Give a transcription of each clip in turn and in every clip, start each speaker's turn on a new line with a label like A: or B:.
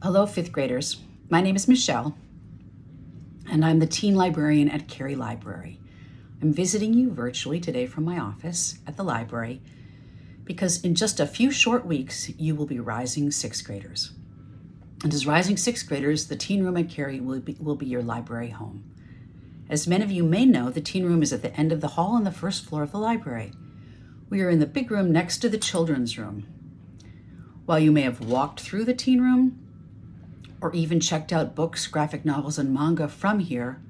A: Hello, fifth graders. My name is Michelle, and I'm the Teen Librarian at Cary Library. I'm visiting you virtually today from my office at the library because in just a few short weeks, you will be rising sixth graders. And as rising sixth graders, the Teen Room at Cary will be your library home. As many of you may know, the Teen Room is at the end of the hall on the first floor of the library. We are in the big room next to the children's room. While you may have walked through the Teen Room, or even checked out books, graphic novels, and manga from here,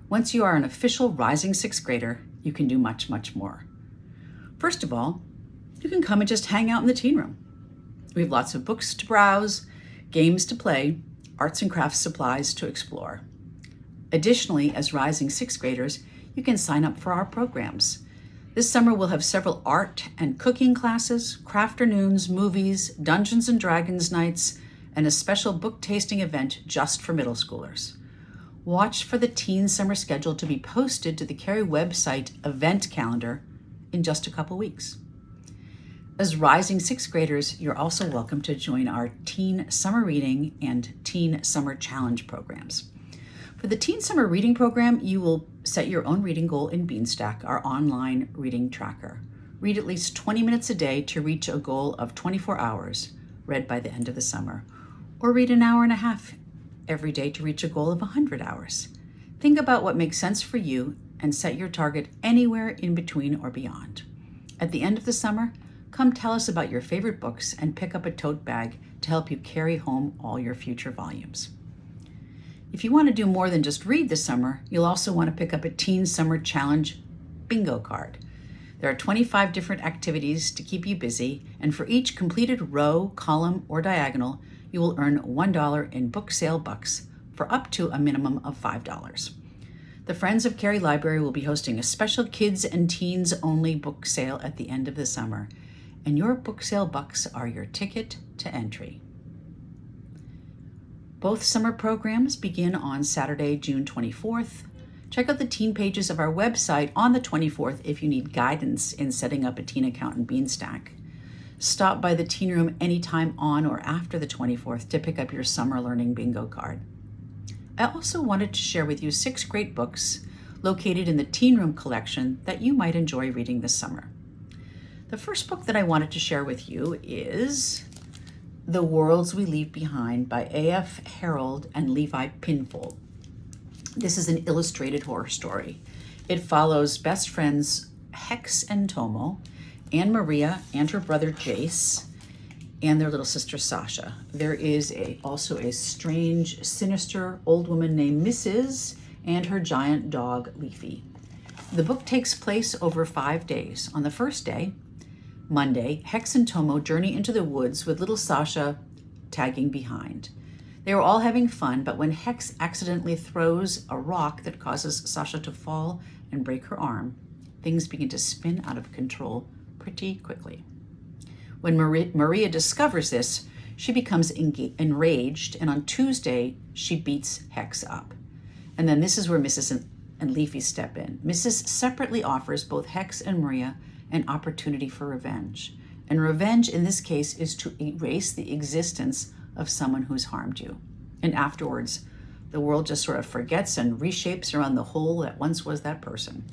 A: once you are an official rising sixth grader, you can do much, much more. First of all, you can come and just hang out in the Teen Room. We have lots of books to browse, games to play, arts and crafts supplies to explore. Additionally, as rising sixth graders, you can sign up for our programs. This summer we'll have several art and cooking classes, crafternoons, movies, Dungeons and Dragons nights, and a special book tasting event just for middle schoolers. Watch for the teen summer schedule to be posted to the Cary website event calendar in just a couple weeks. As rising sixth graders, you're also welcome to join our Teen Summer Reading and Teen Summer Challenge programs. For the Teen Summer Reading program, you will set your own reading goal in Beanstack, our online reading tracker. Read at least 20 minutes a day to reach a goal of 24 hours read by the end of the summer. Or read an hour and a half every day to reach a goal of 100 hours. Think about what makes sense for you and set your target anywhere in between or beyond. At the end of the summer, come tell us about your favorite books and pick up a tote bag to help you carry home all your future volumes. If you want to do more than just read this summer, you'll also want to pick up a Teen Summer Challenge bingo card. There are 25 different activities to keep you busy, and for each completed row, column, or diagonal, you will earn $1 in book sale bucks for up to a minimum of $5. The Friends of Cary Library will be hosting a special kids and teens only book sale at the end of the summer, and your book sale bucks are your ticket to entry. Both summer programs begin on Saturday, June 24th. Check out the teen pages of our website on the 24th if you need guidance in setting up a teen account in Beanstack. Stop by the Teen Room anytime on or after the 24th to pick up your summer learning bingo card. I also wanted to share with you 6 great books located in the Teen Room collection that you might enjoy reading this summer. The first book that I wanted to share with you is The Worlds We Leave Behind by A.F. Harold and Levi Pinfold. This is an illustrated horror story. It follows best friends Hex and Tomo, and Maria and her brother Jace, and their little sister Sasha. There is also a strange, sinister old woman named Mrs. and her giant dog Leafy. The book takes place over 5 days. On the first day, Monday, Hex and Tomo journey into the woods with little Sasha tagging behind. They are all having fun, but when Hex accidentally throws a rock that causes Sasha to fall and break her arm, things begin to spin out of control pretty quickly. When Maria discovers this, she becomes enraged, and on Tuesday, she beats Hex up. And then this is where Mrs. and Leafy step in. Mrs. separately offers both Hex and Maria an opportunity for revenge. And revenge in this case is to erase the existence of someone who's harmed you. And afterwards, the world just sort of forgets and reshapes around the hole that once was that person.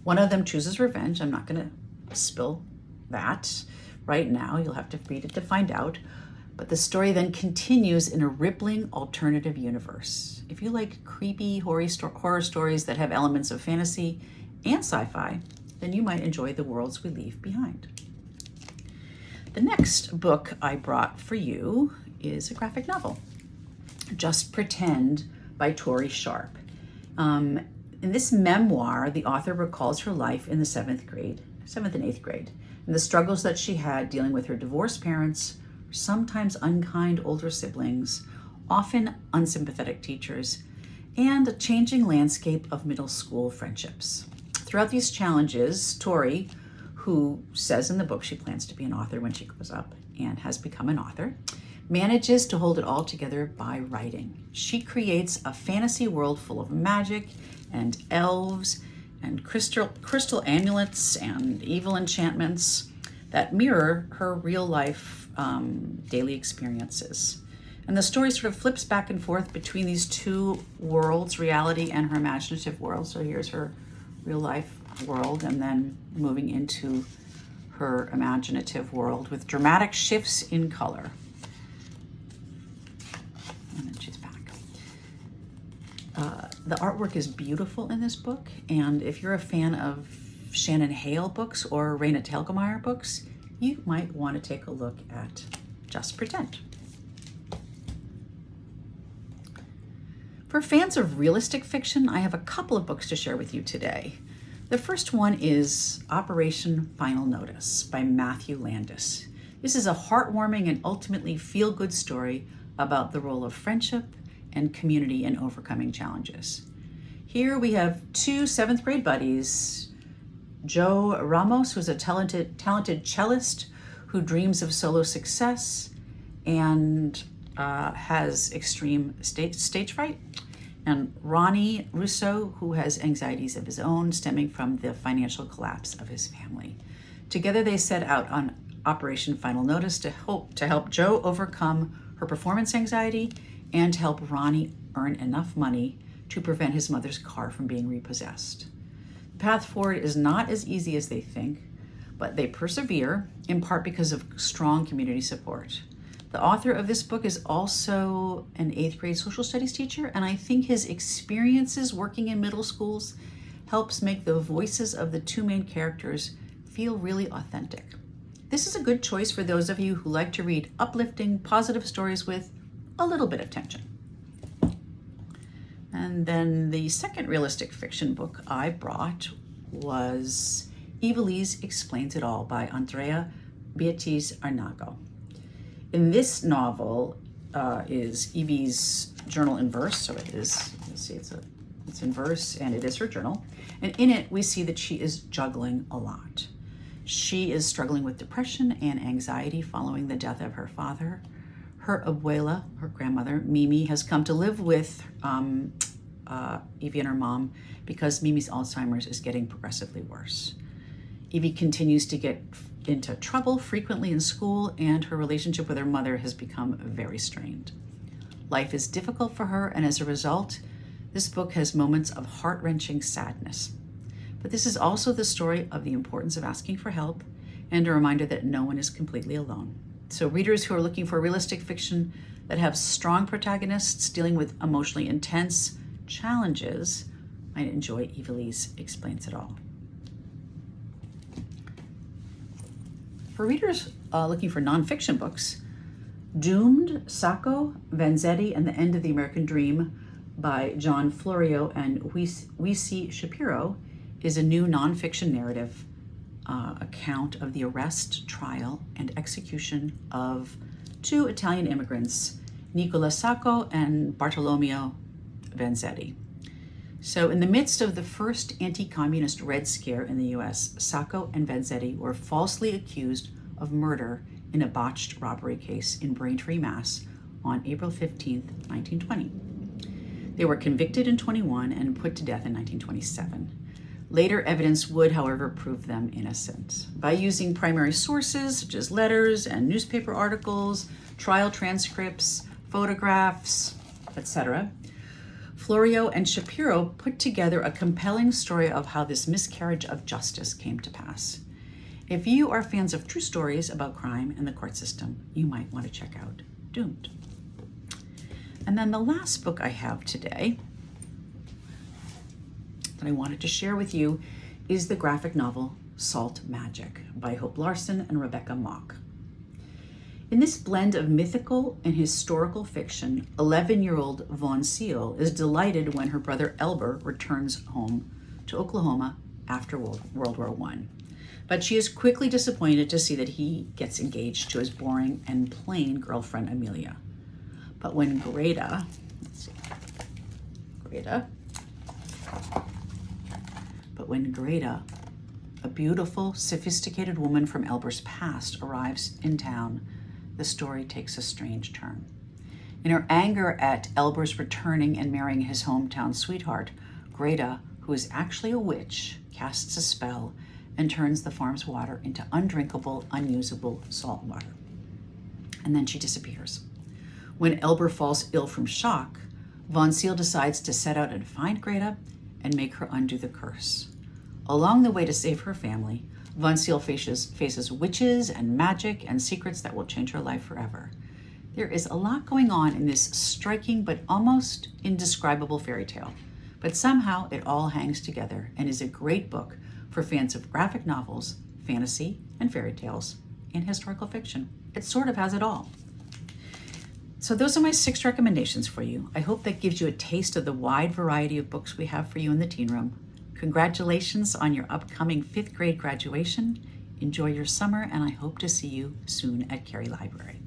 A: One of them chooses revenge. I'm not going to spill that right now. You'll have to read it to find out. But the story then continues in a rippling alternative universe. If you like creepy horror stories that have elements of fantasy and sci-fi, then you might enjoy The Worlds We Leave Behind. The next book I brought for you is a graphic novel, Just Pretend by Tori Sharp. In this memoir, the author recalls her life in the 7th and 8th grade, and the struggles that she had dealing with her divorced parents, sometimes unkind older siblings, often unsympathetic teachers, and a changing landscape of middle school friendships. Throughout these challenges, Tori, who says in the book she plans to be an author when she grows up and has become an author, manages to hold it all together by writing. She creates a fantasy world full of magic and elves and crystal amulets and evil enchantments that mirror her real life daily experiences. And the story sort of flips back and forth between these two worlds, reality and her imaginative world. So here's her real life world, and then moving into her imaginative world with dramatic shifts in color. And then she's back. The artwork is beautiful in this book, and if you're a fan of Shannon Hale books or Raina Telgemeier books, you might want to take a look at Just Pretend. For fans of realistic fiction, I have a couple of books to share with you today. The first one is Operation Final Notice by Matthew Landis. This is a heartwarming and ultimately feel-good story about the role of friendship and community in overcoming challenges. Here we have two 7th grade buddies, Joe Ramos, who's a talented cellist who dreams of solo success and has extreme stage fright, and Ronnie Russo, who has anxieties of his own stemming from the financial collapse of his family. Together they set out on Operation Final Notice to help Joe overcome her performance anxiety and to help Ronnie earn enough money to prevent his mother's car from being repossessed. The path forward is not as easy as they think, but they persevere, in part because of strong community support. The author of this book is also an 8th grade social studies teacher, and I think his experiences working in middle schools helps make the voices of the two main characters feel really authentic. This is a good choice for those of you who like to read uplifting, positive stories with a little bit of tension. And then the second realistic fiction book I brought was Evilise Explains It All by Andrea Beatriz Arnago. In this novel is Evie's journal in verse, so it is, you'll see it's in verse, and it is her journal. And in it, we see that she is juggling a lot. She is struggling with depression and anxiety following the death of her father. Her abuela, her grandmother, Mimi, has come to live with Evie and her mom because Mimi's Alzheimer's is getting progressively worse. Evie continues to get into trouble frequently in school, and her relationship with her mother has become very strained. Life is difficult for her, and as a result, this book has moments of heart-wrenching sadness. But this is also the story of the importance of asking for help and a reminder that no one is completely alone. So readers who are looking for realistic fiction that have strong protagonists dealing with emotionally intense challenges might enjoy Evilise Explains It All. For readers looking for nonfiction books, Doomed, Sacco, Vanzetti, and the End of the American Dream by John Florio and Wisi Shapiro is a new nonfiction narrative account of the arrest, trial, and execution of two Italian immigrants, Nicola Sacco and Bartolomeo Vanzetti. So in the midst of the first anti-communist Red Scare in the US, Sacco and Vanzetti were falsely accused of murder in a botched robbery case in Braintree, Mass. On April 15, 1920. They were convicted in 21 and put to death in 1927. Later evidence would, however, prove them innocent. By using primary sources such as letters and newspaper articles, trial transcripts, photographs, etc., Florio and Shapiro put together a compelling story of how this miscarriage of justice came to pass. If you are fans of true stories about crime and the court system, you might want to check out Doomed. And then the last book I have today that I wanted to share with you is the graphic novel Salt Magic by Hope Larson and Rebecca Mock. In this blend of mythical and historical fiction, 11-year-old Vaughn Seal is delighted when her brother Elber returns home to Oklahoma after World War I. But she is quickly disappointed to see that he gets engaged to his boring and plain girlfriend Amelia. But when Greta, a beautiful, sophisticated woman from Elber's past, arrives in town, the story takes a strange turn. In her anger at Elber's returning and marrying his hometown sweetheart, Greta, who is actually a witch, casts a spell and turns the farm's water into undrinkable, unusable salt water. And then she disappears. When Elber falls ill from shock, Von Seal decides to set out and find Greta and make her undo the curse. Along the way to save her family, Von Seal faces witches and magic and secrets that will change her life forever. There is a lot going on in this striking but almost indescribable fairy tale, but somehow it all hangs together and is a great book for fans of graphic novels, fantasy, and fairy tales, and historical fiction. It sort of has it all. So those are my 6 recommendations for you. I hope that gives you a taste of the wide variety of books we have for you in the Teen Room. Congratulations on your upcoming 5th grade graduation. Enjoy your summer, and I hope to see you soon at Cary Library.